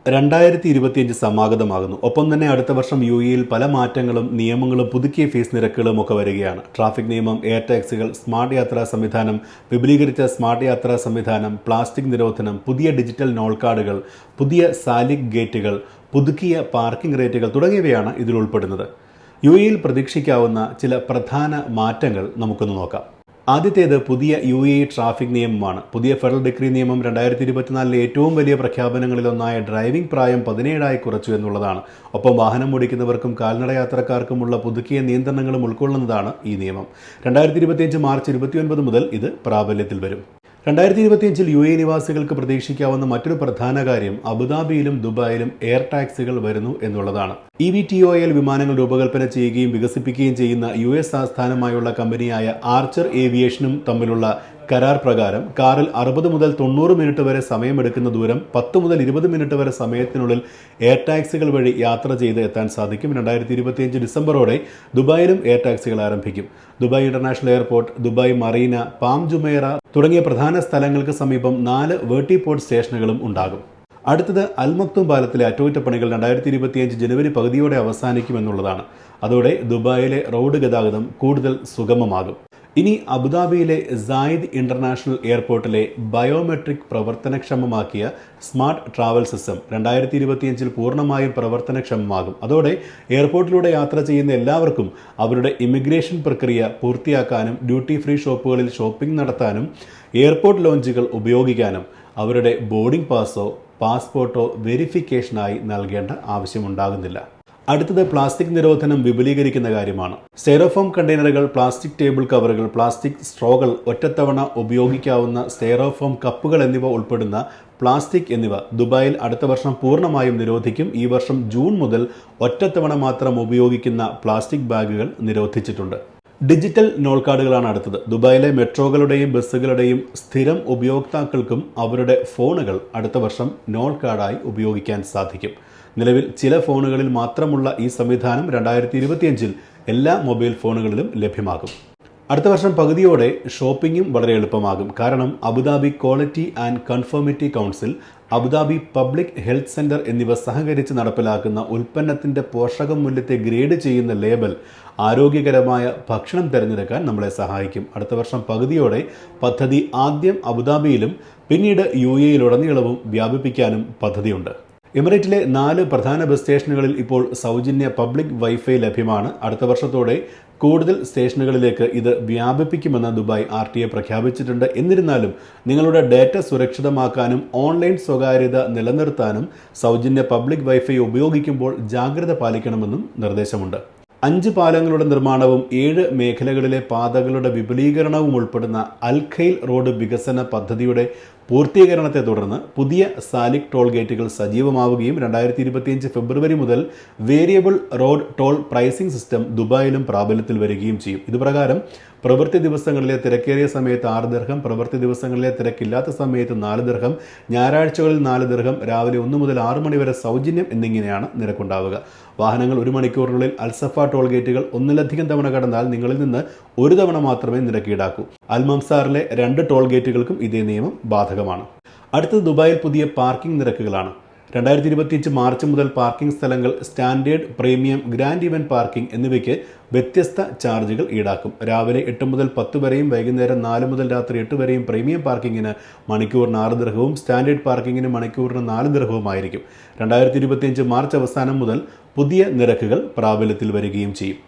2025 സമാഗതമാകുന്നു. ഒപ്പം തന്നെ അടുത്ത വർഷം UAEയിൽ പല മാറ്റങ്ങളും നിയമങ്ങളും പുതുക്കിയ ഫീസ് നിരക്കുകളും ഒക്കെ വരികയാണ്. ട്രാഫിക് നിയമം, എയർ ടാക്സികൾ, സ്മാർട്ട് യാത്രാ സംവിധാനം, വിപുലീകരിച്ച സ്മാർട്ട് യാത്രാ സംവിധാനം, പ്ലാസ്റ്റിക് നിരോധനം, പുതിയ ഡിജിറ്റൽ നോൾ കാർഡുകൾ, പുതിയ സാലിക് ഗേറ്റുകൾ, പുതുക്കിയ പാർക്കിംഗ് റേറ്റുകൾ തുടങ്ങിയവയാണ് ഇതിൽ ഉൾപ്പെടുന്നത്. UAEയിൽ പ്രതീക്ഷിക്കാവുന്ന ചില പ്രധാന മാറ്റങ്ങൾ നമുക്കൊന്ന് നോക്കാം. ആദ്യത്തേത് പുതിയ UAE ട്രാഫിക് നിയമമാണ്. പുതിയ ഫെഡറൽ ഡിക്രി നിയമം 2024 ഏറ്റവും വലിയ പ്രഖ്യാപനങ്ങളിലൊന്നായ ഡ്രൈവിംഗ് പ്രായം 17 കുറച്ചു എന്നുള്ളതാണ്. ഒപ്പം വാഹനം ഓടിക്കുന്നവർക്കും കാൽനട യാത്രക്കാർക്കുമുള്ള പുതുക്കിയ നിയന്ത്രണങ്ങളും ഉൾക്കൊള്ളുന്നതാണ് ഈ നിയമം. 2025 മാർച്ച് 29 മുതൽ ഇത് പ്രാബല്യത്തിൽ വരും. 2025 UAE നിവാസികൾക്ക് പ്രതീക്ഷിക്കാവുന്ന മറ്റൊരു പ്രധാന കാര്യം അബുദാബിയിലും ദുബായിലും എയർ ടാക്സികൾ വരുന്നു എന്നുള്ളതാണ്. EVTOL വിമാനങ്ങൾ രൂപകൽപ്പന ചെയ്യുകയും വികസിപ്പിക്കുകയും ചെയ്യുന്ന US ആസ്ഥാനമായുള്ള കമ്പനിയായ ആർച്ചർ ഏവിയേഷനും തമ്മിലുള്ള കരാർ പ്രകാരം കാറിൽ 60 മുതൽ 90 മിനിറ്റ് വരെ സമയമെടുക്കുന്ന ദൂരം 10 മുതൽ 20 മിനിറ്റ് വരെ സമയത്തിനുള്ളിൽ എയർ ടാക്സികൾ വഴി യാത്ര ചെയ്ത് എത്താൻ സാധിക്കും. 2025 ഡിസംബറോടെ ദുബായിലും എയർ ടാക്സികൾ ആരംഭിക്കും. Dubai international airport, Dubai Marina, palm Jumeirah തുടങ്ങിയ പ്രധാന സ്ഥലങ്ങൾക്ക് സമീപം 4 വെർട്ടിപോർട്ട് സ്റ്റേഷനുകളും ഉണ്ടാകും. അടുത്തത് അൽ മക്തൂം പാലത്തിലെ അറ്റകുറ്റപ്പണികൾ 2025 ജനുവരി പകുതിയോടെ അവസാനിക്കുമെന്നുള്ളതാണ്. അതോടെ ദുബായിലെ റോഡ് ഗതാഗതം കൂടുതൽ സുഗമമാകും. ഇനി അബുദാബിയിലെ സായിദ് ഇന്റർനാഷണൽ എയർപോർട്ടിലെ ബയോമെട്രിക് പ്രവർത്തനക്ഷമമാക്കിയ സ്മാർട്ട് ട്രാവൽ സിസ്റ്റം 2025 പൂർണ്ണമായും പ്രവർത്തനക്ഷമമാകും. അതോടെ എയർപോർട്ടിലൂടെ യാത്ര ചെയ്യുന്ന എല്ലാവർക്കും അവരുടെ ഇമിഗ്രേഷൻ പ്രക്രിയ പൂർത്തിയാക്കാനും ഡ്യൂട്ടി ഫ്രീ ഷോപ്പുകളിൽ ഷോപ്പിംഗ് നടത്താനും എയർപോർട്ട് ലോഞ്ചുകൾ ഉപയോഗിക്കാനും അവരുടെ ബോർഡിംഗ് പാസോ പാസ്പോർട്ടോ വെരിഫിക്കേഷനായി നൽകേണ്ട ആവശ്യമുണ്ടാകുന്നില്ല. അടുത്തത് പ്ലാസ്റ്റിക് നിരോധനം വിപുലീകരിക്കുന്ന കാര്യമാണ്. സ്റ്റൈറോഫോം കണ്ടെയ്നറുകൾ, പ്ലാസ്റ്റിക് ടേബിൾ കവറുകൾ, പ്ലാസ്റ്റിക് സ്ട്രോകൾ, ഒറ്റത്തവണ ഉപയോഗിക്കാവുന്ന സ്റ്റൈറോഫോം കപ്പുകൾ എന്നിവ ഉൾപ്പെടുന്ന പ്ലാസ്റ്റിക് എന്നിവ ദുബായിൽ അടുത്ത വർഷം പൂർണ്ണമായും നിരോധിക്കും. ഈ വർഷം ജൂൺ മുതൽ ഒറ്റത്തവണ മാത്രം ഉപയോഗിക്കുന്ന പ്ലാസ്റ്റിക് ബാഗുകൾ നിരോധിച്ചിട്ടുണ്ട്. ഡിജിറ്റൽ നോൾ കാർഡുകളാണ് അടുത്തത്. ദുബായിലെ മെട്രോകളുടെയും ബസ്സുകളുടെയും സ്ഥിരം ഉപയോക്താക്കൾക്കും അവരുടെ ഫോണുകൾ അടുത്ത വർഷം നോൾ കാർഡായി ഉപയോഗിക്കാൻ സാധിക്കും. നിലവിൽ ചില ഫോണുകളിൽ മാത്രമുള്ള ഈ സംവിധാനം 2025 എല്ലാ മൊബൈൽ ഫോണുകളിലും ലഭ്യമാകും. അടുത്ത വർഷം പകുതിയോടെ ഷോപ്പിംഗും വളരെ എളുപ്പമാകും. കാരണം Abu Dhabi quality and conformity council, Abu Dhabi public health centre എന്നിവ സഹകരിച്ച് നടപ്പിലാക്കുന്ന ഉൽപ്പന്നത്തിന്റെ പോഷകമൂല്യത്തെ ഗ്രേഡ് ചെയ്യുന്ന ലേബൽ ആരോഗ്യകരമായ ഭക്ഷണം തിരഞ്ഞെടുക്കാൻ നമ്മളെ സഹായിക്കും. അടുത്ത വർഷം പകുതിയോടെ പദ്ധതി ആദ്യം അബുദാബിയിലും പിന്നീട് UAEയിലുടനീളവും വ്യാപിപ്പിക്കാനും പദ്ധതിയുണ്ട്. എമിറേറ്റിലെ 4 പ്രധാന ബസ് സ്റ്റേഷനുകളിൽ ഇപ്പോൾ സൗജന്യ പബ്ലിക് വൈഫൈ ലഭ്യമാണ്. അടുത്ത വർഷത്തോടെ കൂടുതൽ സ്റ്റേഷനുകളിലേക്ക് ഇത് വ്യാപിപ്പിക്കുമെന്ന് ദുബായ് RTA പ്രഖ്യാപിച്ചിട്ടുണ്ട്. എന്നിരുന്നാലും നിങ്ങളുടെ ഡാറ്റ സുരക്ഷിതമാക്കാനും ഓൺലൈൻ സ്വകാര്യത നിലനിർത്താനും സൗജന്യ പബ്ലിക് വൈഫൈ ഉപയോഗിക്കുമ്പോൾ ജാഗ്രത പാലിക്കണമെന്നും നിർദ്ദേശമുണ്ട്. 5 പാലങ്ങളുടെ നിർമ്മാണവും 7 മേഖലകളിലെ പാതകളുടെ വിപുലീകരണവും ഉൾപ്പെടുന്ന അൽ ഖൈൽ റോഡ് വികസന പദ്ധതിയുടെ പൂർത്തീകരണത്തെ തുടർന്ന് പുതിയ സാലിക് ടോൾ ഗേറ്റുകൾ സജീവമാവുകയും 2025 ഫെബ്രുവരി മുതൽ variable road toll pricing system ദുബായിലും പ്രാബല്യത്തിൽ വരികയും ചെയ്യും. ഇതുപ്രകാരം പ്രവൃത്തി ദിവസങ്ങളിലെ തിരക്കേറിയ സമയത്ത് 6 ദിർഹം, പ്രവൃത്തി ദിവസങ്ങളിലെ തിരക്കില്ലാത്ത സമയത്ത് 4 ദിർഹം, ഞായറാഴ്ചകളിൽ 4 ദിർഹം, രാവിലെ 1 മുതൽ 6 മണി വരെ സൗജന്യം എന്നിങ്ങനെയാണ് നിരക്കുണ്ടാവുക. വാഹനങ്ങൾ 1 മണിക്കൂറിനുള്ളിൽ അൽസഫ ടോൾ ഗേറ്റുകൾ ഒന്നിലധികം തവണ കടന്നാൽ നിങ്ങളിൽ നിന്ന് 1 തവണ മാത്രമേ നിരക്ക് ഈടാക്കൂ. അൽമംസാറിലെ 2 ടോൾ ഗേറ്റുകൾക്കും ഇതേ നിയമം ബാധകമാണ്. അടുത്തത് ദുബായിൽ പുതിയ പാർക്കിംഗ് നിരക്കുകളാണ്. 2025 മാർച്ച് മുതൽ പാർക്കിംഗ് സ്ഥലങ്ങൾ standard, premium, grand event parking എന്നിവയ്ക്ക് വ്യത്യസ്ത ചാർജുകൾ ഈടാക്കും. രാവിലെ 8 മുതൽ 10 വരെയും വൈകുന്നേരം 4 മുതൽ രാത്രി 8 വരെയും പ്രീമിയം പാർക്കിങ്ങിന് മണിക്കൂറിന് 6 ദിർഹവും സ്റ്റാൻഡേർഡ് പാർക്കിങ്ങിന് മണിക്കൂറിന് 4 ദിർഹവുമായിരിക്കും. 2025 മാർച്ച് അവസാനം മുതൽ പുതിയ നിരക്കുകൾ പ്രാബല്യത്തിൽ വരികയും ചെയ്യും.